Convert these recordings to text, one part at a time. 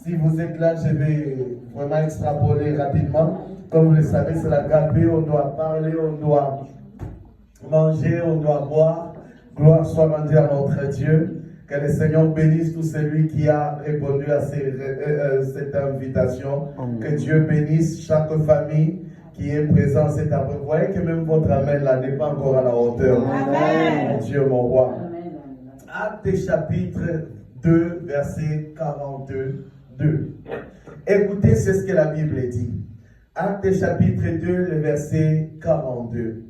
Si vous êtes là, je vais vraiment extrapoler rapidement. Comme vous le savez, c'est la gapée, on doit parler, on doit manger, on doit boire. Gloire soit rendue à notre Dieu. Que le Seigneur bénisse tout celui qui a répondu à cette invitation. Que Dieu bénisse chaque famille qui est présente cette après. Vous voyez que même votre amen là n'est pas encore à la hauteur. Amen. Dieu mon roi. Actes chapitre 2, verset 42. Écoutez, c'est ce que la Bible dit. Actes chapitre 2, le verset 42.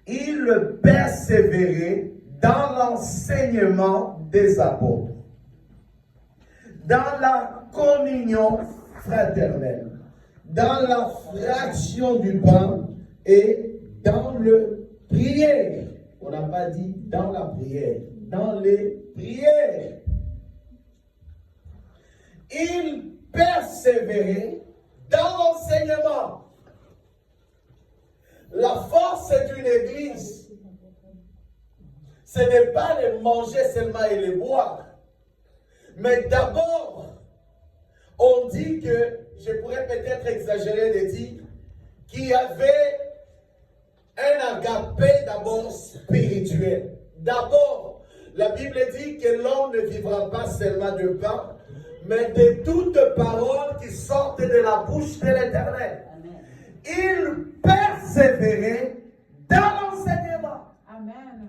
Il persévérait dans l'enseignement des apôtres, dans la communion fraternelle, dans la fraction du pain et dans le prière. On n'a pas dit dans la prière, dans les prières. Il persévérait dans l'enseignement. La force d'une église, ce n'est pas de manger seulement et de boire. Mais d'abord, on dit que, je pourrais peut-être exagérer de dire, qu'il y avait un agapé d'abord spirituel. D'abord, la Bible dit que l'homme ne vivra pas seulement de pain, mais de toutes paroles qui sortent de la bouche de l'Éternel. Il persévérait dans l'enseignement. Amen.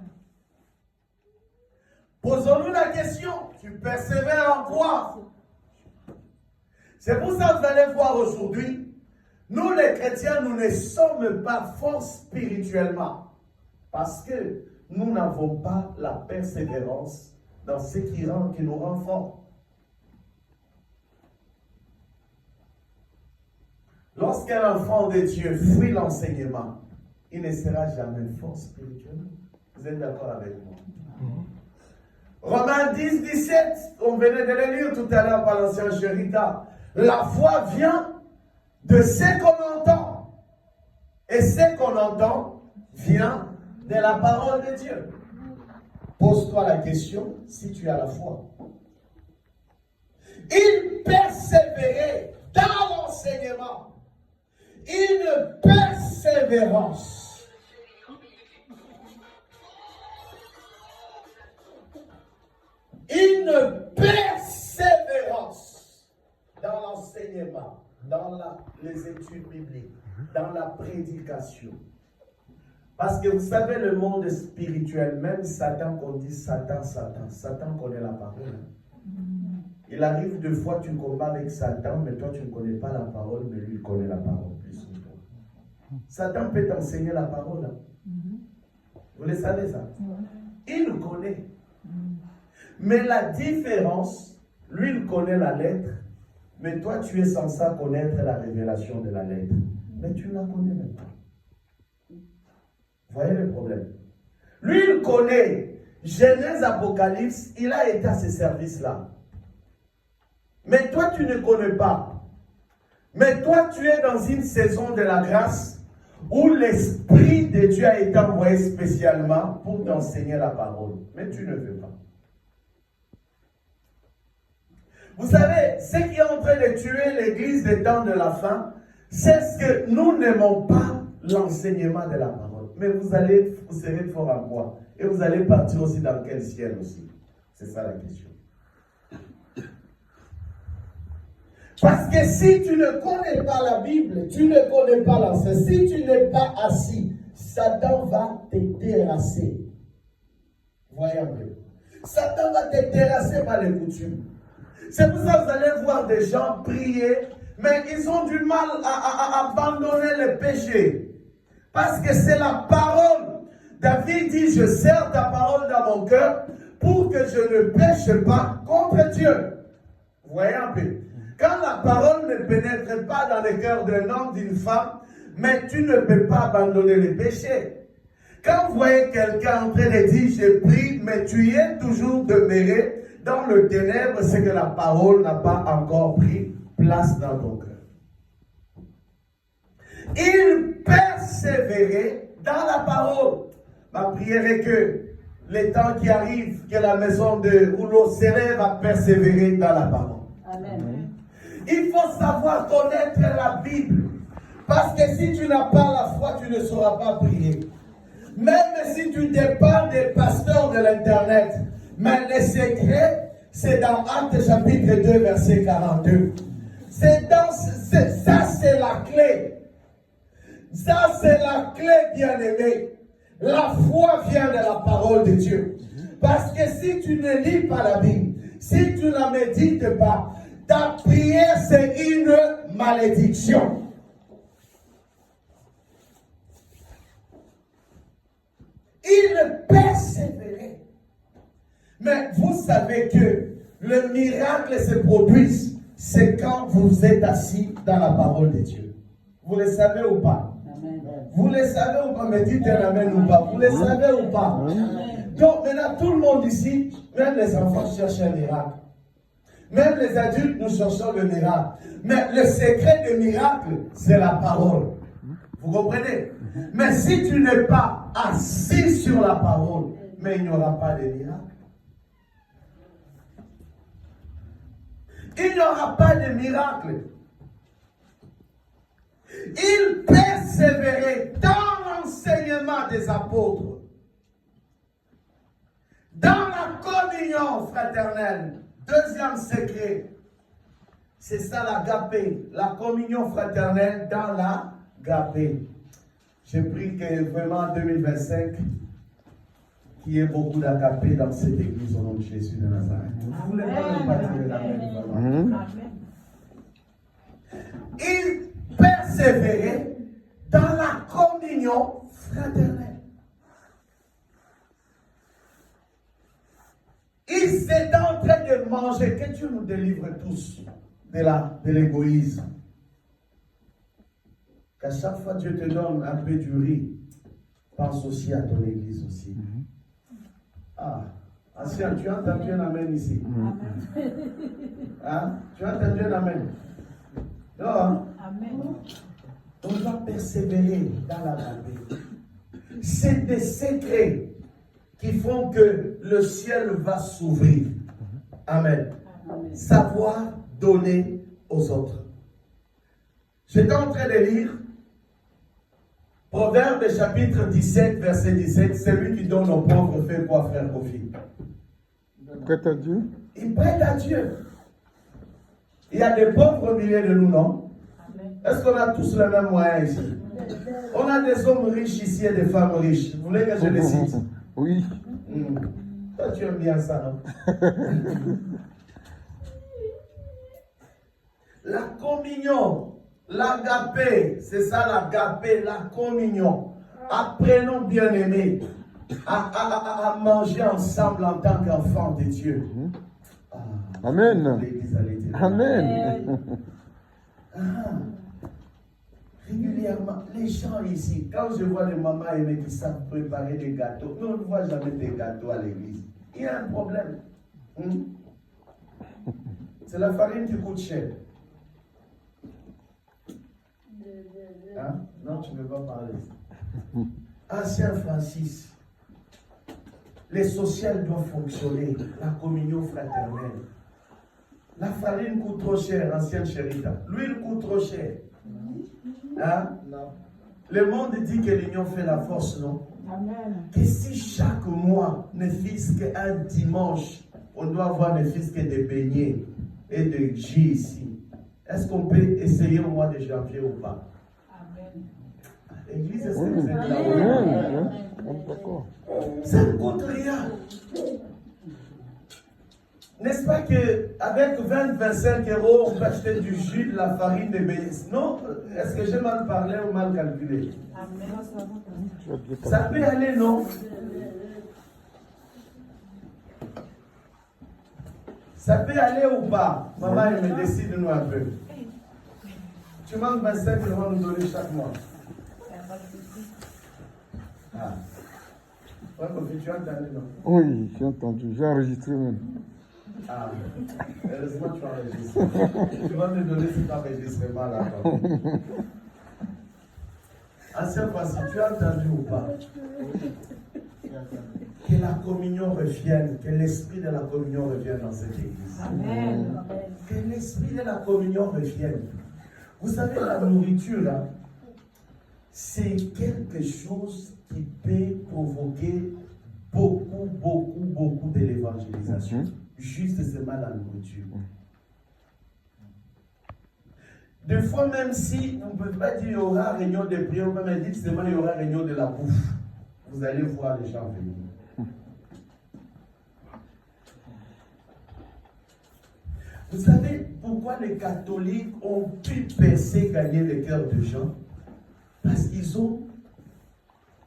Posons-nous la question, tu persévères en quoi? C'est pour ça que vous allez voir aujourd'hui, nous les chrétiens, nous ne sommes pas forts spirituellement. Parce que nous n'avons pas la persévérance dans ce qui nous rend forts. Lorsqu'un enfant de Dieu fuit l'enseignement, il ne sera jamais fort spirituellement. Vous êtes d'accord avec moi? Romains 10, 17, on venait de le lire tout à l'heure par l'ancien Chérita. La foi vient de ce qu'on entend. Et ce qu'on entend vient de la parole de Dieu. Pose-toi la question si tu as la foi. Il persévérait dans l'enseignement. Une persévérance. Une persévérance dans l'enseignement, dans les études bibliques, dans la prédication. Parce que vous savez, le monde spirituel, même Satan, qu'on dit Satan connaît la parole. Il arrive deux fois, tu combats avec Satan, mais toi, tu ne connais pas la parole, mais lui, il connaît la parole plus que toi. Satan peut t'enseigner la parole. Vous le savez, ça? Il nous connaît. Mais la différence, lui, il connaît la lettre, mais toi, tu es censé connaître la révélation de la lettre. Mais tu ne la connais même pas. Vous voyez le problème? Lui, il connaît Genèse, Apocalypse, il a été à ce service-là. Mais toi, tu ne connais pas. Mais toi, tu es dans une saison de la grâce où l'Esprit de Dieu a été envoyé spécialement pour t'enseigner la parole. Mais tu ne veux pas. Vous savez, ce qui est en train de tuer l'Église des temps de la fin, c'est ce que nous n'aimons pas l'enseignement de la parole. Mais vous serez fort en quoi? Et vous allez partir aussi dans quel ciel aussi? C'est ça la question. Parce que si tu ne connais pas la Bible, tu ne connais pas l'enseignement, si tu n'es pas assis, Satan va te terrasser. Voyez un peu. Satan va te terrasser par les coutumes. C'est pour ça que vous allez voir des gens prier, mais ils ont du mal à abandonner le péché. Parce que c'est la parole. David dit, je serre ta parole dans mon cœur pour que je ne pêche pas contre Dieu. Vous voyez un peu. Quand la parole ne pénètre pas dans le cœur d'un homme, d'une femme, mais tu ne peux pas abandonner le péché. Quand vous voyez quelqu'un en train de dire, je prie, mais tu y es toujours demeuré dans le ténèbre, c'est que la parole n'a pas encore pris place dans ton cœur. Il persévérait dans la parole. Ma prière est que les temps qui arrivent, que la maison de Rouleau s'élève à persévérer dans la parole. Amen. Il faut savoir connaître la Bible. Parce que si tu n'as pas la foi, tu ne sauras pas prier. Même si tu dépends des pasteurs de l'Internet. Mais le secret, c'est dans Actes chapitre 2, verset 42. Ça, c'est la clé. Ça, c'est la clé, bien-aimé. La foi vient de la parole de Dieu. Parce que si tu ne lis pas la Bible, si tu ne la médites pas, ta prière, c'est une malédiction. Il persévérait. Mais vous savez que le miracle se produit, c'est quand vous êtes assis dans la parole de Dieu. Vous le savez ou pas? Amen. Vous le savez ou pas? Me dites un amen ou pas? Vous le savez ou pas? Amen. Donc maintenant, tout le monde ici, même les enfants cherchent un miracle. Même les adultes, nous cherchons le miracle. Mais le secret du miracle, c'est la parole. Vous comprenez? Mais si tu n'es pas assis sur la parole, mais il n'y aura pas de miracle. Il n'y aura pas de miracle. Il persévérait dans l'enseignement des apôtres, dans la communion fraternelle. Deuxième secret, c'est ça l'agapé, la communion fraternelle dans l'agapé. J'ai pris que vraiment en 2025, qu'il y ait beaucoup d'agapé dans cette église au nom de Jésus de Nazareth. Vous voulez pas nous partir l'amen? Il persévérait dans la communion fraternelle. Ils étaient en train de manger. Que Dieu nous délivre tous de l'égoïsme. Qu'à chaque fois Dieu te donne un peu du riz, pense aussi à ton église aussi. Ah, ancien, tu as entendu un amen ici? Hein? Tu as entendu un amen? Non? Amen. On va persévérer dans la paix. C'est des secrets qui font que le ciel va s'ouvrir. Amen. Amen. Savoir donner aux autres. J'étais en train de lire Proverbe chapitre 17, verset 17. Celui qui donne aux pauvres fait quoi, frère Kofi? Prête à Dieu. Il prête à Dieu. Il y a des pauvres au milieu de nous, non? Est-ce qu'on a tous les mêmes moyens ici? On a des hommes riches ici et des femmes riches. Vous voulez que je les cite? Oui. Toi, tu aimes bien ça, non? La communion, l'agapé, c'est ça l'agapé, la communion. Apprenons, bien-aimés, à manger ensemble en tant qu'enfants de Dieu. Amen. Amen. Régulièrement, les gens ici, quand je vois les mamans aimer qui savent préparer des gâteaux, nous on ne voit jamais des gâteaux à l'église. Il y a un problème. C'est la farine qui coûte cher. Hein? Non, tu ne veux pas parler. Ancien Francis, les sociales doivent fonctionner, la communion fraternelle. La farine coûte trop cher, ancienne Chérita. L'huile coûte trop cher. Hein? Non. Le monde dit que l'union fait la force, non? Amen. Que si chaque mois, ne fût-ce qu'un dimanche, on doit avoir ne fût-ce que des beignets et de jus ici. Est-ce qu'on peut essayer au mois de janvier ou pas? Amen. L'église, est-ce que vous êtes là? Ça ne coûte rien. N'est-ce pas qu'avec 20-25 euros, on peut acheter du jus, de la farine, des beignets? Non? Est-ce que j'ai mal parlé ou mal calculé? Ça peut aller, non? Ça peut aller ou pas? Maman, elle me décide nous un peu. Tu manques 25 euros à nous donner chaque mois. Ah. Ouais, tu as entendu, non? Oui, j'ai entendu. J'ai enregistré même. Ah, heureusement tu enregistres. Tu vas me donner cet enregistrement là. Ancien passé, tu as entendu ou pas? Que la communion revienne, que l'esprit de la communion revienne dans cette église. Amen. Que l'esprit de la communion revienne. Vous savez, la nourriture, là, c'est quelque chose qui peut provoquer beaucoup de l'évangélisation. Juste seulement la nourriture. Des fois, même si on ne peut pas dire qu'il y aura réunion de prière, on peut même dire seulement qu'il y aura réunion de la bouffe. Vous allez voir les gens venir. Vous savez pourquoi les catholiques ont pu percer, gagner le cœur des gens? Parce qu'ils ont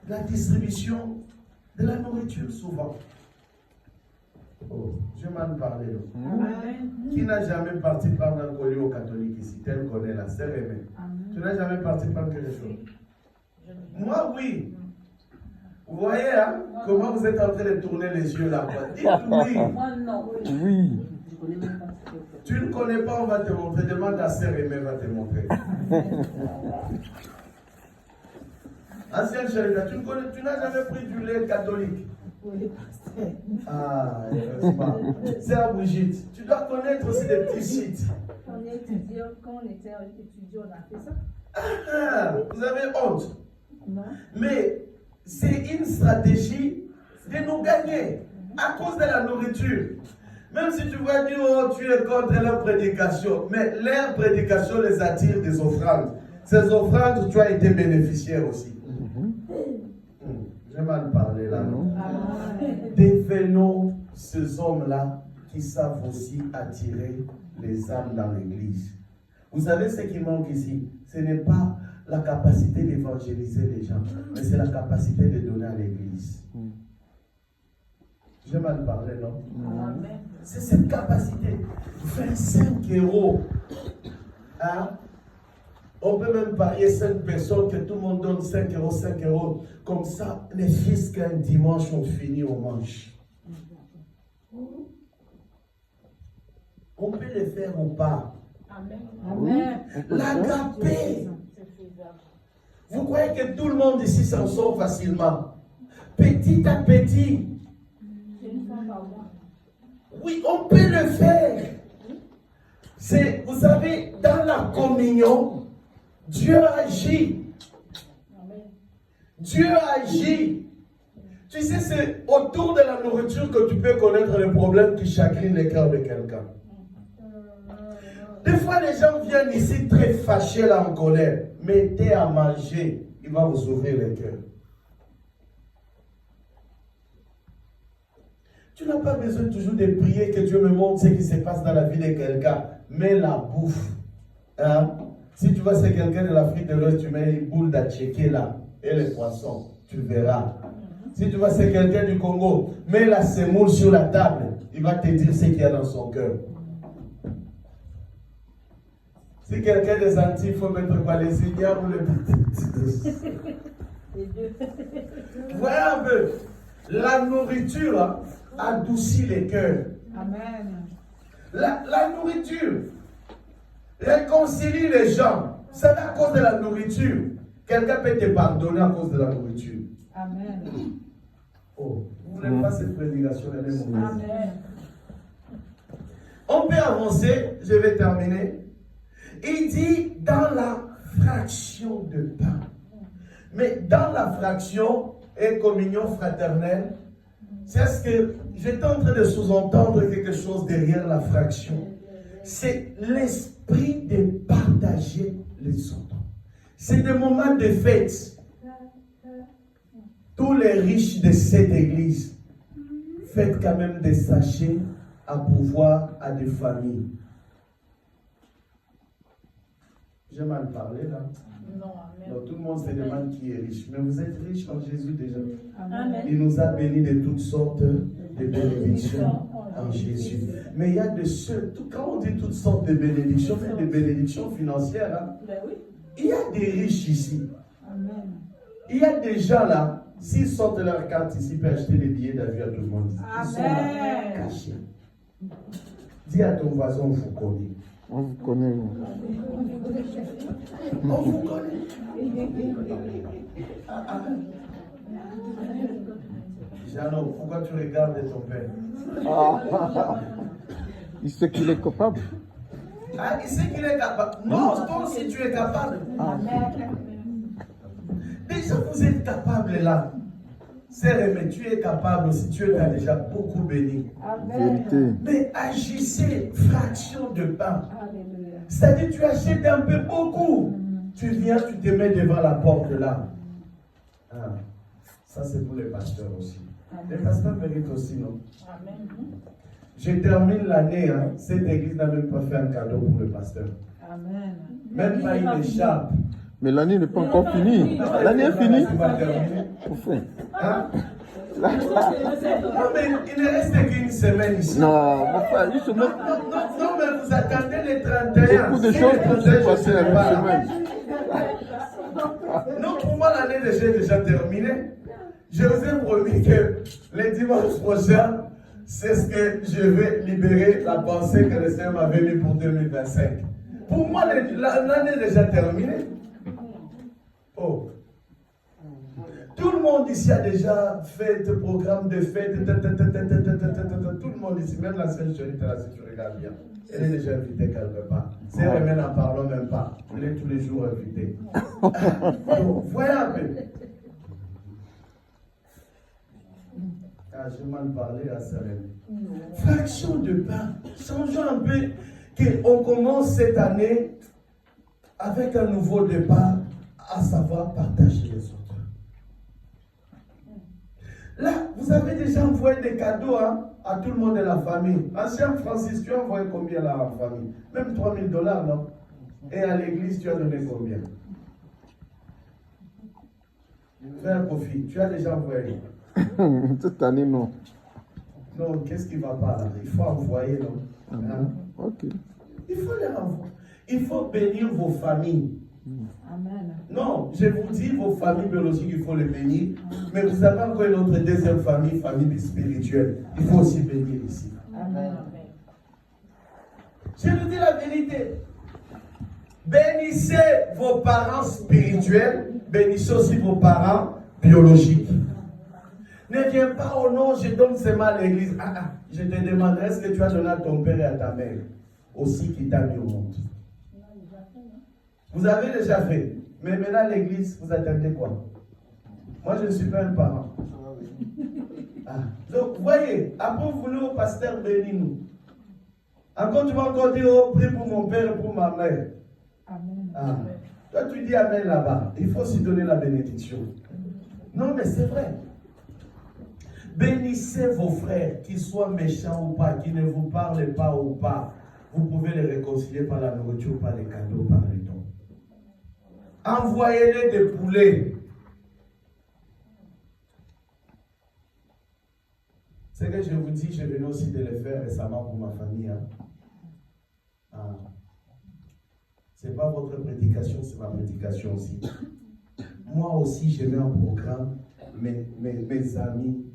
la distribution de la nourriture souvent. Oh, je m'en parlais là. Qui n'a jamais parti prendre un collier aux catholiques ici? Tel connaît la sœur aimée. Tu n'as jamais parti prendre quelque chose? Moi, oui. Vous voyez, hein, comment vous êtes en train de tourner les yeux là? Dites oui. Moi, non. Oui. Tu ne connais pas, on va te montrer. Demande à sœur aimée, va te montrer. Ancienne chérie, tu n'as jamais pris du lait catholique? Oui, pasteur. Ah, heureusement. Sœur Brigitte, tu dois connaître aussi des petits sites. Quand on était étudiant, on a fait ça. Ah, vous avez honte. Non. Mais c'est une stratégie de nous gagner à cause de la nourriture. Même si tu vas dire, oh, tu es contre leur prédication, mais leur prédication les attire des offrandes. Ces offrandes, tu as été bénéficiaire aussi. Je vais mal parler là. Devenons ces hommes-là qui savent aussi attirer les âmes dans l'église. Vous savez ce qui manque ici? Ce n'est pas la capacité d'évangéliser les gens, mais c'est la capacité de donner à l'église. J'ai mal parlé, non? C'est cette capacité. 25 €. Hein? On peut même parier 5 personnes, que tout le monde donne 5 €, 5 €. Comme ça, les fils qu'un dimanche ont fini au manche. On peut le faire ou pas? Amen. L'agapé. Vous croyez que tout le monde ici s'en sort facilement? Petit à petit. Oui, on peut le faire. C'est, vous savez, dans la communion, Dieu agit. Dieu agit. Tu sais, c'est autour de la nourriture que tu peux connaître les problèmes qui chagrinent le cœur de quelqu'un. Des fois, les gens viennent ici très fâchés, là, en colère. Mettez à manger, il va vous ouvrir le cœur. Tu n'as pas besoin toujours de prier que Dieu me montre ce qui se passe dans la vie de quelqu'un. Mets la bouffe. Hein? Si tu vois c'est quelqu'un de l'Afrique de l'Ouest, tu mets une boule d'atchéké là et les poissons. Tu verras. Si tu vois c'est quelqu'un du Congo, mets la semoule sur la table. Il va te dire ce qu'il y a dans son cœur. Si quelqu'un des Antilles, il faut mettre quoi, les Indiens ou les petits. Voilà un peu. La nourriture adoucit les cœurs. Amen. La nourriture réconcilie les gens. C'est à cause de la nourriture. Quelqu'un peut te pardonner à cause de la nourriture. Amen. Oh, vous ne voulez pas cette prédication, elle est mauvaise. Amen. On peut avancer, je vais terminer. Il dit dans la fraction de pain. Mais dans la fraction et communion fraternelle, c'est ce que j'étais en train de sous-entendre quelque chose derrière la fraction. C'est l'esprit de partager les autres. C'est des moments de fête. Tous les riches de cette église, faites quand même des sachets à pouvoir à des familles. J'ai mal parlé là. Non, amen. Donc, tout le monde se demande qui est riche. Mais vous êtes riche en Jésus déjà. Amen. Il nous a bénis de toutes sortes de bénédictions en Jésus. Mais il y a de ceux, quand on dit toutes sortes de bénédictions, c'est des bénédictions financières. Hein? Ben oui. Il y a des riches ici. Amen. Il y a des gens là, s'ils sortent leur carte ici, ils peuvent acheter des billets d'avion à tout le monde. Ils sont là, Amen. cachés. Dis à ton voisin, on vous connaît. On vous connaît. On vous connaît. Jeannot, pourquoi tu regardes ton père? Il sait qu'il est capable. Ah, il sait qu'il est capable. Non, toi aussi tu es capable. Déjà, vous êtes capable là. C'est mais tu es capable aussi, tu es déjà beaucoup béni. Vérité. Mais agissez fraction de pain. C'est-à-dire, tu achètes un peu beaucoup. Tu viens, tu te mets devant la porte là. Ah, ça, c'est pour les pasteurs aussi. Les pasteurs méritent aussi, non? Amen. Je termine l'année. Hein. Cette église n'a même pas fait un cadeau pour le pasteur. Amen. Même pas une écharpe. Mais l'année n'est pas encore finie. L'année est finie. Tu vas terminer. Enfin. Hein? Non, mais il ne reste qu'une semaine ici. Non, mon frère, une semaine. Non, mais vous attendez les 31. Beaucoup de Si choses les peuvent 31, se je passer serai en pas une là. semaine. Non, pour moi, l'année déjà terminée. Je vous ai promis que le dimanche prochain, c'est ce que je vais libérer la pensée que le Seigneur m'avait mis pour 2025. Pour moi, l'année est déjà terminée. Oh. Tout le monde ici a déjà fait des programmes de fête. Tout le monde ici, même la sœur Chérie, là, si tu regardes bien, elle est déjà invitée quelque part. Si elle même n'en parlons même pas, elle est tous les jours invitée. Donc, voyez un peu. Ah, j'ai mal parlé à Salem. Fraction de pain. Changeons un peu. On commence cette année avec un nouveau départ, à savoir partager les autres. Là, vous avez déjà envoyé des cadeaux à tout le monde de la famille. Ancien Francis, tu as envoyé combien là en famille? Même $3,000, non? Et à l'église, tu as donné combien? Frère Kofi, tu as déjà envoyé? Cette année, non. Non, qu'est-ce qui ne va pas là? Il faut envoyer, non? Hein? Ok. Il faut les renvoyer. Il faut bénir vos familles. Amen. Non, je vous dis, vos familles biologiques, il faut les bénir. Mais vous avez encore une autre deuxième famille, famille spirituelle. Il faut aussi bénir ici. Amen. Je vous dis la vérité. Bénissez vos parents spirituels, bénissez aussi vos parents biologiques. Ne viens pas au nom, je donne seulement à l'église. Je te demanderai est-ce que tu as donné à ton père et à ta mère, aussi qui t'a mis au monde. Vous avez déjà fait. Mais maintenant, l'église, vous attendez quoi? Moi, je ne suis pas un parent. Donc, voyez, après, vous voulez au pasteur bénis-nous. Encore, tu vas encore dire, oh, prie pour mon père et pour ma mère. Amen. Toi, tu dis Amen là-bas. Il faut aussi donner la bénédiction. Non, mais c'est vrai. Bénissez vos frères, qu'ils soient méchants ou pas, qu'ils ne vous parlent pas ou pas. Vous pouvez les réconcilier par la nourriture, par les cadeaux, par les dons. Envoyez-les des poulets. Ce que je vous dis, je venais aussi de le faire récemment pour ma famille. Ce n'est pas votre prédication, c'est ma prédication aussi. Moi aussi, je mets en programme mes amis,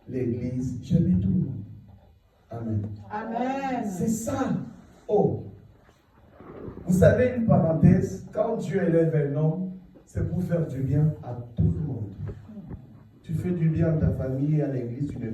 l'église, je mets tout le monde. Amen. Amen. C'est ça. Oh. Vous savez, une parenthèse, quand Dieu élève un homme, c'est pour faire du bien à tout le monde. Tu fais du bien à ta famille, à l'église, tu ne